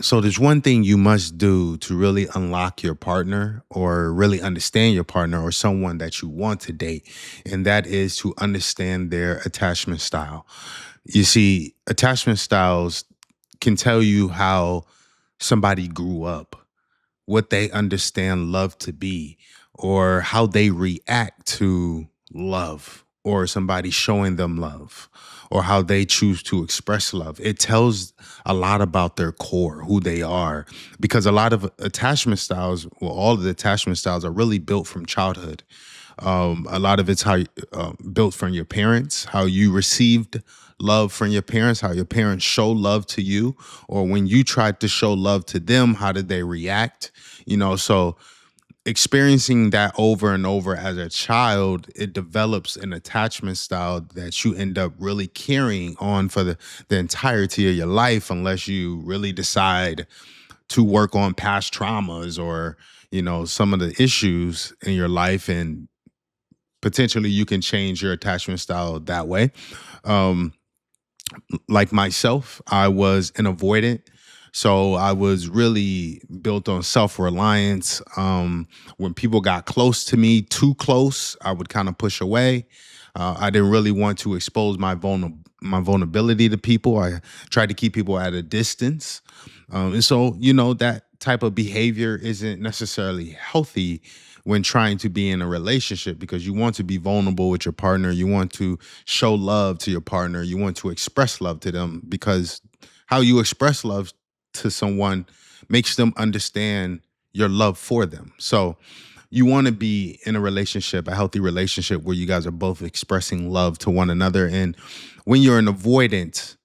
So there's one thing you must do to really unlock your partner or really understand your partner or someone that you want to date, and that is to understand their attachment style. You see, attachment styles can tell you how somebody grew up, what they understand love to be, or how they react to love or somebody showing them love, or how they choose to express love. It tells a lot about their core, who they are, because a lot of attachment styles, well, all of the attachment styles are really built from childhood. A lot of it's how built from your parents, how you received love from your parents, how your parents show love to you, or when you tried to show love to them, how did they react? So experiencing that over and over as a child, it develops an attachment style that you end up really carrying on for the entirety of your life, unless you really decide to work on past traumas or some of the issues in your life, and potentially you can change your attachment style that way. um like myself, I was an avoidant. So I was really built on self-reliance. When people got close to me, too close, I would kind of push away. I didn't really want to expose my vulnerability to people. I tried to keep people at a distance. And so, that type of behavior isn't necessarily healthy when trying to be in a relationship, because you want to be vulnerable with your partner. You want to show love to your partner. You want to express love to them, because how you express love to someone makes them understand your love for them. So you want to be in a relationship, a healthy relationship where you guys are both expressing love to one another. And when you're an avoidant,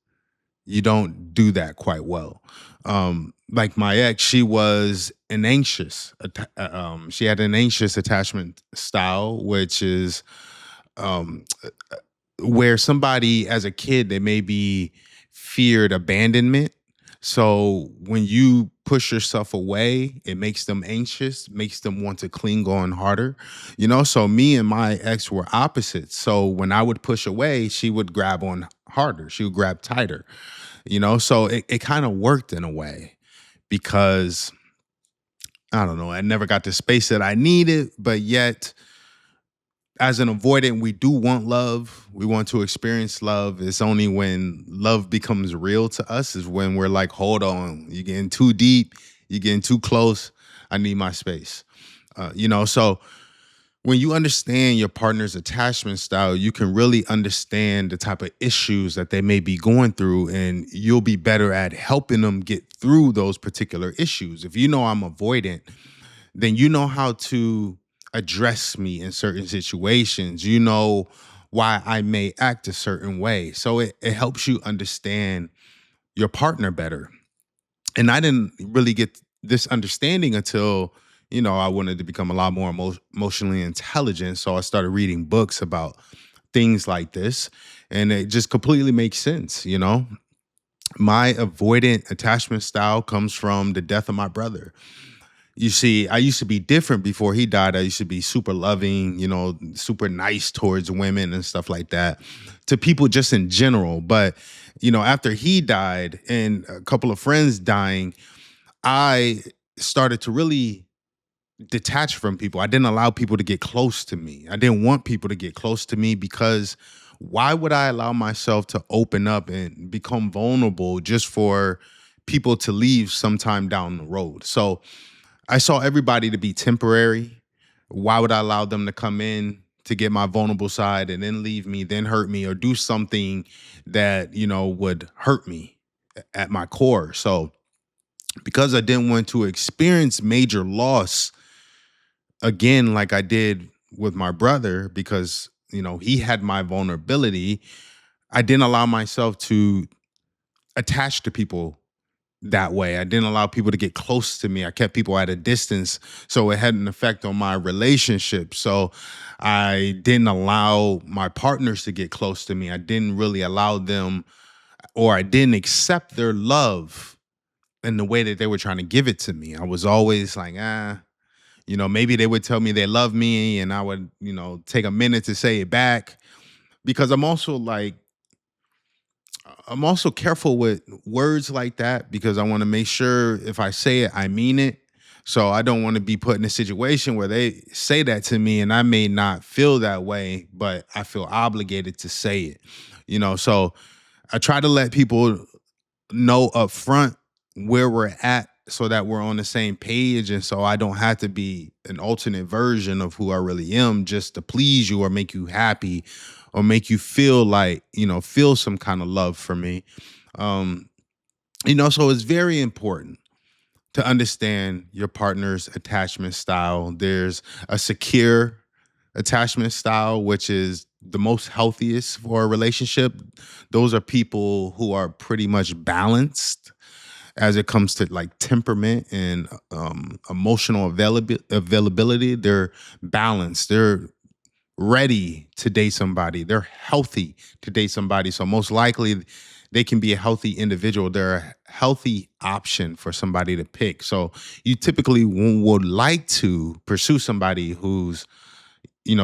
you don't do that quite well. Like my ex, she was an she had an anxious attachment style, which is um, where somebody as a kid, they maybe feared abandonment. So when you push yourself away, it makes them anxious, makes them want to cling on harder. So me and my ex were opposites. So when I would push away, she would grab on harder, she would grab tighter. So it kind of worked in a way, because I don't know, I never got the space that I needed, but yet as an avoidant, we do want love. We want to experience love. It's only when love becomes real to us is when we're like, hold on, you're getting too deep, you're getting too close. I need my space. So when you understand your partner's attachment style, you can really understand the type of issues that they may be going through, and you'll be better at helping them get through those particular issues. If you know I'm avoidant, then you know how to address me in certain situations. You know why I may act a certain way. So it helps you understand your partner better. And I didn't really get this understanding until, I wanted to become a lot more emotionally intelligent. So I started reading books about things like this. And it just completely makes sense. My avoidant attachment style comes from the death of my brother. You see, I used to be different before he died. I used to be super loving, super nice towards women and stuff like that, to people just in general. But, after he died and a couple of friends dying, I started to really detach from people. I didn't allow people to get close to me. I didn't want people to get close to me, because why would I allow myself to open up and become vulnerable just for people to leave sometime down the road? So I saw everybody to be temporary. Why would I allow them to come in to get my vulnerable side and then leave me, then hurt me, or do something that, would hurt me at my core? So because I didn't want to experience major loss again, like I did with my brother, because, he had my vulnerability, I didn't allow myself to attach to people that way. I didn't allow people to get close to me. I kept people at a distance. So it had an effect on my relationship. So I didn't allow my partners to get close to me. I didn't really allow them, or I didn't accept their love in the way that they were trying to give it to me. I was always like, maybe they would tell me they love me, and I would, take a minute to say it back, because I'm also like, I'm also careful with words like that because I want to make sure if I say it, I mean it. So I don't want to be put in a situation where they say that to me and I may not feel that way, but I feel obligated to say it. So I try to let people know up front where we're at so that we're on the same page and so I don't have to be an alternate version of who I really am just to please you or make you happy or make you feel like, feel some kind of love for me. Um, so it's very important to understand your partner's attachment style. There's a secure attachment style, which is the most healthiest for a relationship. Those are people who are pretty much balanced as it comes to like temperament and emotional availability. They're balanced. They're ready to date somebody. They're healthy to date somebody. So most likely they can be a healthy individual. They're a healthy option for somebody to pick. So you typically would like to pursue somebody who's,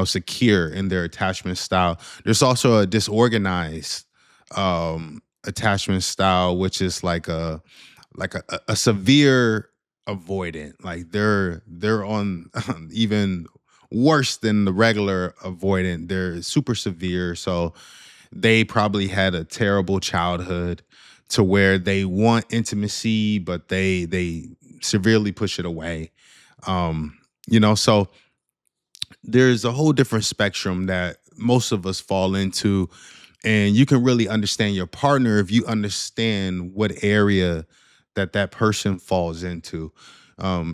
secure in their attachment style. There's also a disorganized attachment style, which is like a severe avoidant. Like they're on even worse than the regular avoidant. They're super severe. So they probably had a terrible childhood to where they want intimacy, but they severely push it away. So there's a whole different spectrum that most of us fall into, and you can really understand your partner if you understand what area that person falls into.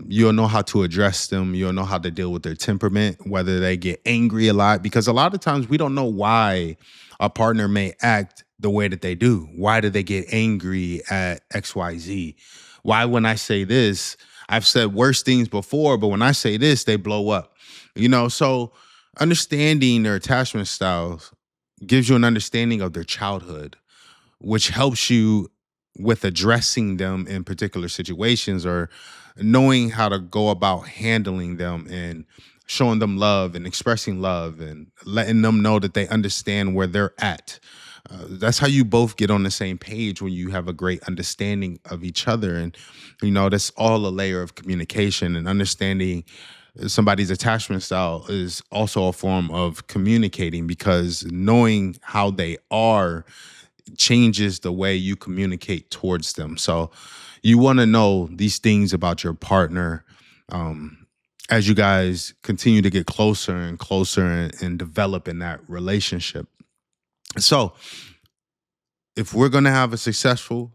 You'll know how to address them. You'll know how to deal with their temperament, whether they get angry a lot, because a lot of times we don't know why a partner may act the way that they do. Why do they get angry at XYZ? Why, when I say this, I've said worse things before, but when I say this, they blow up. So understanding their attachment styles gives you an understanding of their childhood, which helps you with addressing them in particular situations or knowing how to go about handling them and showing them love and expressing love and letting them know that they understand where they're at. That's how you both get on the same page when you have a great understanding of each other. And, that's all a layer of communication and understanding somebody's attachment style is also a form of communicating because knowing how they are changes the way you communicate towards them. So you want to know these things about your partner as you guys continue to get closer and closer and develop in that relationship. So if we're going to have a successful,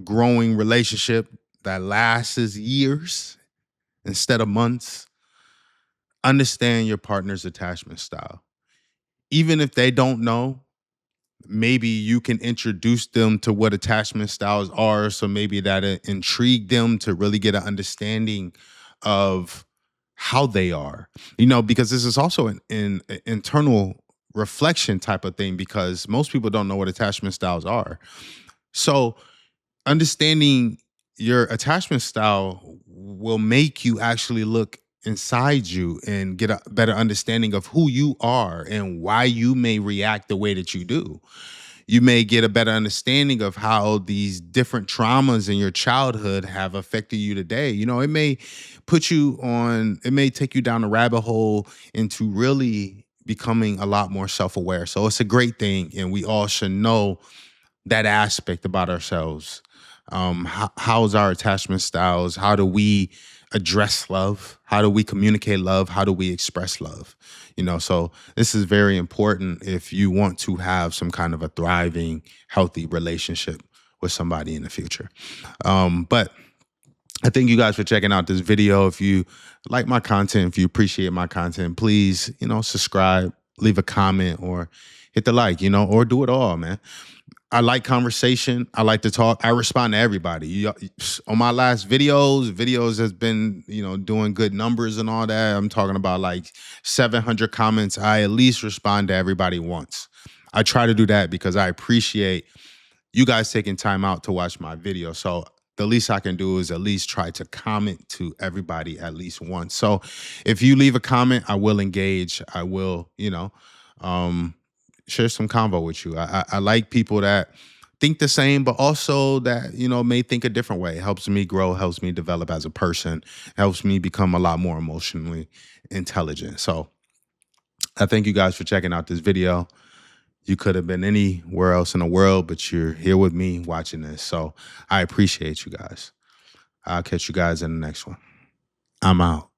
growing relationship that lasts years instead of months, understand your partner's attachment style. Even if they don't know, maybe you can introduce them to what attachment styles are. So maybe that intrigue them to really get an understanding of how they are, because this is also an internal reflection type of thing because most people don't know what attachment styles are. So understanding your attachment style will make you actually look inside you and get a better understanding of who you are and why you may react the way that you do. You may get a better understanding of how these different traumas in your childhood have affected you today. It may it may take you down a rabbit hole into really becoming a lot more self-aware. So it's a great thing. And we all should know that aspect about ourselves. How's our attachment styles? How do we address love? How do we communicate love? How do we express love? So this is very important if you want to have some kind of a thriving, healthy relationship with somebody in the future. But I thank you guys for checking out this video. If you like my content, if you appreciate my content, please, subscribe, leave a comment, or hit the like, or do it all, man. I like conversation. I like to talk. I respond to everybody. On my last videos has been, doing good numbers and all that. I'm talking about like 700 comments. I at least respond to everybody once. I try to do that because I appreciate you guys taking time out to watch my video. So the least I can do is at least try to comment to everybody at least once. So if you leave a comment, I will engage. I will, um, share some convo with you. I like people that think the same, but also that, may think a different way. Helps me grow, helps me develop as a person, helps me become a lot more emotionally intelligent. So I thank you guys for checking out this video. You could have been anywhere else in the world, but you're here with me watching this. So I appreciate you guys. I'll catch you guys in the next one. I'm out.